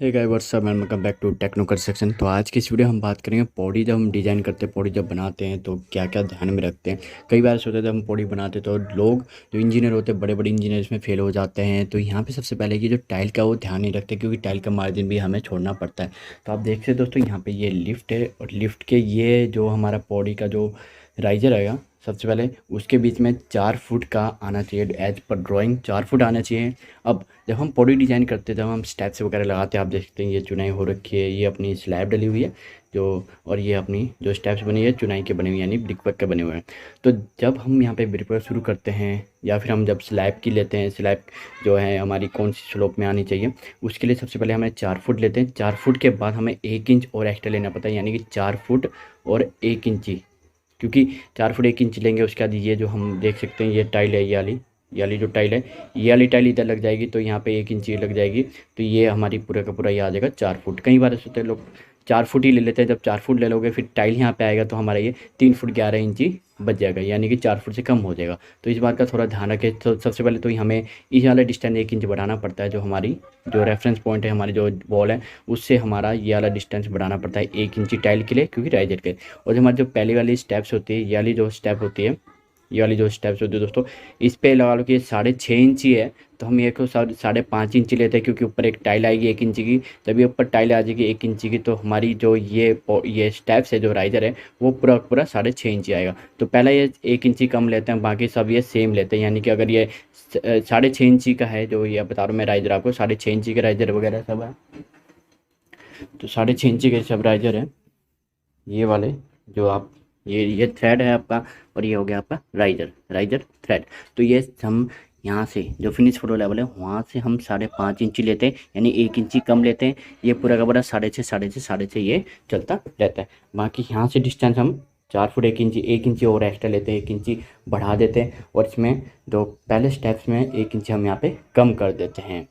Hey guys what's up and welcome back to Techno Construction. तो आज की इस वीडियो हम बात करेंगे पौड़ी जब हम डिज़ाइन करते हैं, पौड़ी जब बनाते हैं तो क्या क्या ध्यान में रखते हैं। कई बार सोचते हैं जब हम पौड़ी बनाते हैं तो लोग जो इंजीनियर होते हैं, बड़े बड़े इंजीनियर इसमें फेल हो जाते हैं। तो यहाँ पे सबसे पहले कि जो टाइल का वो ध्यान नहीं रखते, क्योंकि टाइल का मार्जिन भी हमें छोड़ना पड़ता है। तो आप देख सकते दोस्तों, यहाँ पे ये लिफ्ट है और लिफ्ट के ये जो हमारा पौड़ी का जो राइजर आएगा, सबसे पहले उसके बीच में 4 फुट का आना चाहिए। एज पर ड्राइंग 4 फुट आना चाहिए। अब जब हम पौड़ी डिज़ाइन करते हैं, जब हम स्टेप्स वगैरह लगाते हैं, आप देख सकते हैं ये चुनाई हो रखी है, ये अपनी स्लैब डली हुई है जो, और ये अपनी जो स्टेप्स बनी है चुनाई के बने हुए यानी ब्रिक वर्क के बने हुए हैं। तो जब हम यहाँ पे ब्रिक वर्क शुरू करते हैं या फिर हम जब स्लैब की लेते हैं, स्लैब जो है हमारी कौन सी स्लोप में आनी चाहिए, उसके लिए सबसे पहले हमें 4 फुट लेते हैं। 4 फुट के बाद हमें 1 इंच और एक्स्ट्रा लेना पड़ता है, यानी कि 4 फुट और 1 इंची। क्योंकि 4 फुट 1 इंच लेंगे, उसके बाद ये जो हम देख सकते हैं ये टाइल है, ये वाली जो टाइल है, ये वाली टाइल इधर लग जाएगी तो यहाँ पे 1 इंच लग जाएगी। तो ये हमारी पूरा का पूरा ये आ जाएगा 4 फुट। कई बार ऐसे होते हैं लोग 4 फुट ही ले लेते हैं। जब 4 फुट ले लोगे फिर टाइल यहाँ पे आएगा तो हमारा ये 3 फुट 11 इंची बच जाएगा, यानी कि 4 फुट से कम हो जाएगा। तो इस बात का थोड़ा ध्यान रखें। तो सबसे पहले तो हमें इस वाला डिस्टेंस 1 इंच बढ़ाना पड़ता है। जो हमारी जो रेफरेंस पॉइंट है, हमारी जो वॉल है, उससे हमारा ये वाला डिस्टेंस बढ़ाना पड़ता है 1 इंची टाइल के लिए, क्योंकि राइजर के। और जो हमारी जो पहली वाली स्टेप्स होती है, ये वाली जो स्टेप होती है, ये वाली जो स्टेप्स होती है दोस्तों, इस पे लगा लो कि 6.5 इंची है तो हम ये को 5.5 इंची लेते हैं, क्योंकि ऊपर एक टाइल आएगी 1 इंची की। जब ये ऊपर टाइल आ जाएगी 1 इंची की तो हमारी जो ये स्टेप्स है, जो राइजर है, वो पूरा पूरा 6.5 इंची आएगा। तो पहला ये 1 इंची कम लेते हैं, बाकी सब ये सेम लेते हैं। यानी कि अगर ये 6.5 इंची का है, जो ये बता रहा हूँ मैं राइजर आपको, 6.5 इंची का राइजर वगैरह सब है, तो 6.5 इंची के सब राइजर है ये वाले। जो आप ये थ्रेड है आपका, और ये हो गया आपका राइजर थ्रेड। तो ये हम यहाँ से जो फिनिश फोटो लेवल है वहाँ से हम 5.5 इंची लेते हैं, यानी 1 इंची कम लेते हैं। ये पूरा का पूरा 6.5 ये चलता रहता है। बाकी यहाँ से डिस्टेंस हम 4 फुट 1 इंची और एक्स्ट्रा लेते हैं, 1 इंची बढ़ा देते हैं। और इसमें जो पहले स्टेप्स में 1 इंची हम यहाँ पे कम कर देते हैं।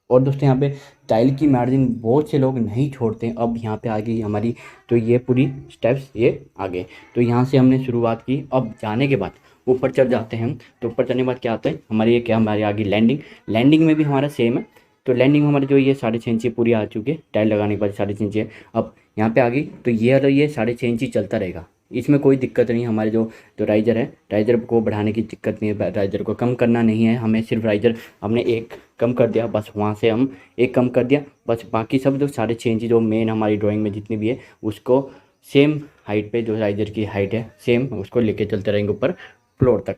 और दोस्तों यहाँ पे टाइल की मार्जिन बहुत से लोग नहीं छोड़ते हैं। अब यहाँ पे आ गई हमारी, तो ये पूरी स्टेप्स ये आ गए। तो यहाँ से हमने शुरुआत की। अब जाने के बाद ऊपर चढ़ जाते हैं हम। तो ऊपर चढ़ने के बाद क्या आता है हमारी, ये क्या हमारी आ गई लैंडिंग में भी हमारा सेम है। तो लैंडिंग में हमारी जो ये 6.5 इंची पूरी आ चुकी है, टाइल लगाने के बाद 6.5 इंची है। अब यहाँ पे आ गई तो ये वाला ये 6.5 इंची चलता रहेगा, इसमें कोई दिक्कत नहीं है। हमारे जो राइजर है, राइजर को बढ़ाने की दिक्कत नहीं है, राइजर को कम करना नहीं है हमें। सिर्फ राइजर हमने एक कम कर दिया बस, वहाँ से हम एक कम कर दिया बस। बाकी सब जो 6.5 इंची जो मेन हमारी ड्राइंग में जितनी भी है, उसको सेम हाइट पे, जो राइजर की हाइट है सेम, उसको लेके चलते रहेंगे ऊपर फ्लोर तक।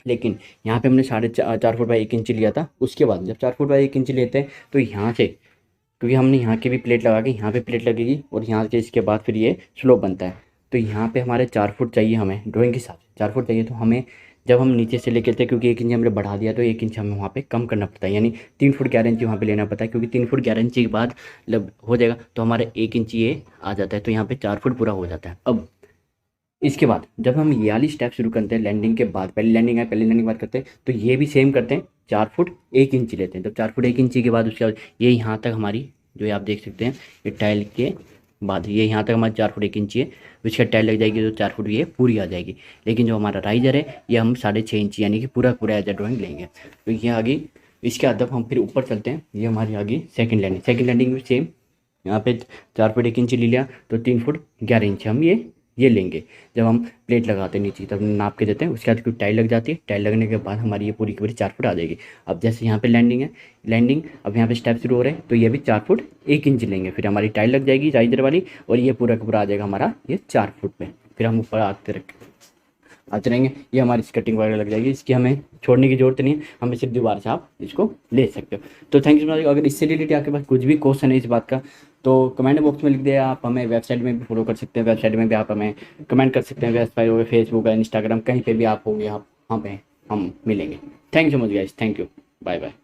लेकिन यहाँ पे हमने 4.5 फुट 1 इंची लिया था। उसके बाद जब 4 फुट 1 इंची लेते हैं तो यहाँ से, क्योंकि हमने यहाँ की भी प्लेट लगा के, यहाँ पे प्लेट लगेगी और यहाँ के इसके बाद फिर ये स्लोप बनता है। तो यहाँ पे हमारे 4 फुट चाहिए हमें, ड्राइंग के हिसाब से 4 फुट चाहिए। तो हमें जब हम नीचे से लेके चलते हैं, क्योंकि 1 इंच हमने बढ़ा दिया तो 1 इंच हमें वहाँ पे कम करना पड़ता है, यानी 3 फुट 11 इंची वहाँ पे लेना पड़ता है। क्योंकि 3 फुट 11 इंची के बाद जब हो जाएगा तो हमारा 1 इंची ये आ जाता है, तो यहाँ पे 4 फुट पूरा हो जाता है। अब इसके बाद जब हम ये वाली स्टेप शुरू करते हैं लैंडिंग के बाद, पहले लैंडिंग है, पहले लैंडिंग के बाद करते हैं, तो ये भी सेम करते हैं, 4 फुट 1 इंची लेते हैं। जब 4 फुट 1 इंची के बाद उसके बाद ये यहाँ तक हमारी, जो ये आप देख सकते हैं, ये टाइल के बाद ये यहाँ तक हमारी 4 फुट 1 इंची है। उसके टाइल लग जाएगी तो 4 फुट ये पूरी आ जाएगी। लेकिन जो हमारा राइजर है ये हम 6.5 इंची यानी कि पूरा पूरा एज ए ड्राइंग लेंगे। तो ये आ गई। इसके बाद जब हम फिर ऊपर चलते हैं, ये हमारी आ गई सेकंड लैंडिंग भी सेम। यहाँ पे 4 फुट 1 इंची ले लिया तो 3 फुट 11 इंच हम ये लेंगे। जब हम प्लेट लगाते हैं नीचे तब नाप के देते हैं। उसके बाद कोई टाइल लग जाती है, टाइल लगने के बाद हमारी ये पूरी की पूरी 4 फुट आ जाएगी। अब जैसे यहाँ पे लैंडिंग है, अब यहाँ पे स्टेप शुरू हो रहे हैं तो ये भी 4 फुट 1 इंच लेंगे। फिर हमारी टाइल लग जाएगी राइजर वाली और ये पूरा का पूरा आ जाएगा हमारा ये 4 फुट पे। फिर हम ऊपर आते रहेंगे, ये हमारी स्कर्टिंग वगैरह लग जाएगी। इसकी हमें छोड़ने की जरूरत नहीं है, हमें सिर्फ दोबारा से आप इसको ले सकते हो। तो थैंक यू सो मच। अगर इससे रिलेटेड आपके पास कुछ भी क्वेश्चन है इस बात का तो कमेंट बॉक्स में लिख दिया। आप हमें वेबसाइट में भी फॉलो कर सकते हैं, वेबसाइट में भी आप हमें कमेंट कर सकते हैं। वेबसाइट हो गया, फेसबुक है, इंस्टाग्राम, कहीं पे भी आप होंगे, आप वहाँ पे हम मिलेंगे। Thank you so much guys, thank you, bye bye.